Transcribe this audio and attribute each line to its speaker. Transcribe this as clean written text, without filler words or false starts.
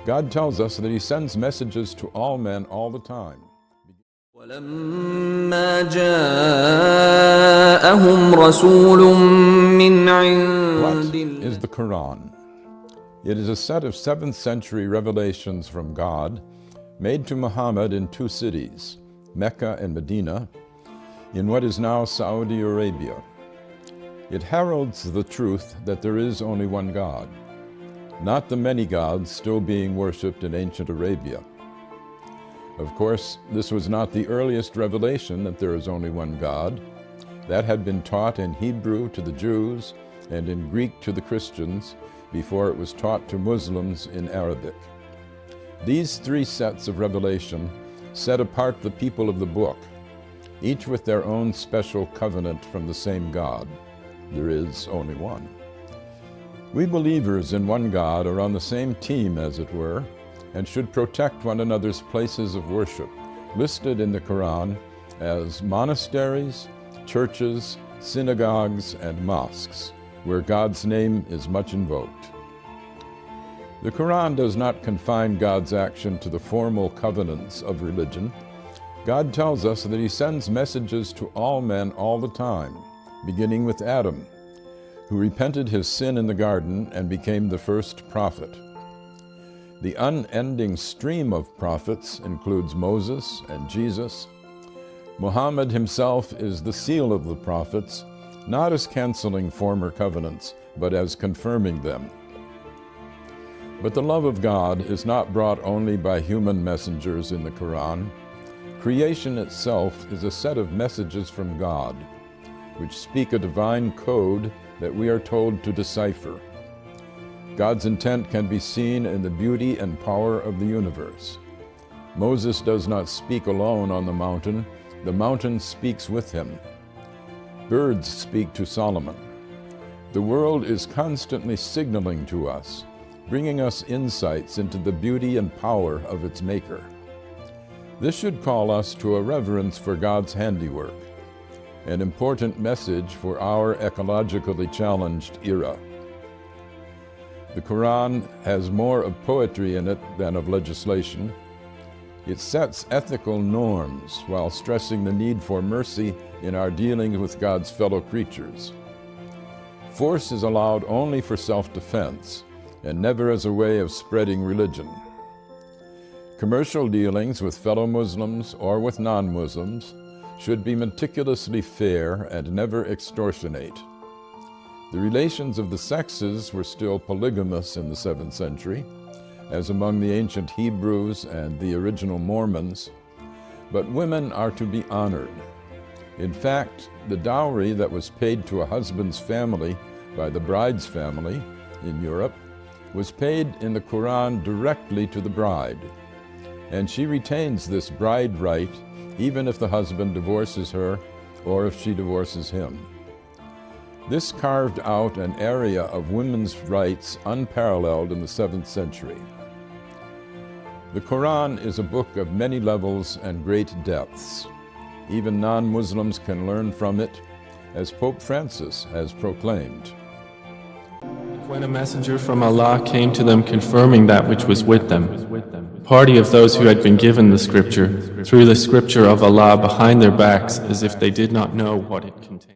Speaker 1: God tells us that He sends messages to all men all the time.
Speaker 2: ولما جاءهم رسول من عند
Speaker 1: What is the Quran? It is a set of 7th century revelations from God made to Muhammad in 2 cities, Mecca and Medina, in what is now Saudi Arabia. It heralds the truth that there is only one God, not the many gods still being worshipped in ancient Arabia. Of course, this was not the earliest revelation that there is only one God. That had been taught in Hebrew to the Jews and in Greek to the Christians before it was taught to Muslims in Arabic. These 3 sets of revelation set apart the people of the book, each with their own special covenant from the same God. There is only one. We believers in one God are on the same team, as it were, and should protect one another's places of worship, listed in the Quran as monasteries, churches, synagogues, and mosques, where God's name is much invoked. The Quran does not confine God's action to the formal covenants of religion. God tells us that He sends messages to all men all the time, beginning with Adam, who repented his sin in the garden and became the first prophet. The unending stream of prophets includes Moses and Jesus. Muhammad himself is the seal of the prophets, not as canceling former covenants, but as confirming them. But the love of God is not brought only by human messengers in the Quran. Creation itself is a set of messages from God, which speak a divine code that we are told to decipher. God's intent can be seen in the beauty and power of the universe. Moses does not speak alone on the mountain speaks with him. Birds speak to Solomon. The world is constantly signaling to us, bringing us insights into the beauty and power of its maker. This should call us to a reverence for God's handiwork, an important message for our ecologically challenged era. The Quran has more of poetry in it than of legislation. It sets ethical norms while stressing the need for mercy in our dealings with God's fellow creatures. Force is allowed only for self-defense and never as a way of spreading religion. Commercial dealings with fellow Muslims or with non-Muslims should be meticulously fair and never extortionate. The relations of the sexes were still polygamous in the 7th century, as among the ancient Hebrews and the original Mormons, but women are to be honored. In fact, the dowry that was paid to a husband's family by the bride's family in Europe was paid in the Quran directly to the bride, and she retains this bride right even if the husband divorces her or if she divorces him. This carved out an area of women's rights unparalleled in the 7th century. The Quran is a book of many levels and great depths. Even non-Muslims can learn from it, as Pope Francis has proclaimed.
Speaker 3: When a messenger from Allah came to them confirming that which was with them, a party of those who had been given the scripture threw the scripture of Allah behind their backs as if they did not know what it contained.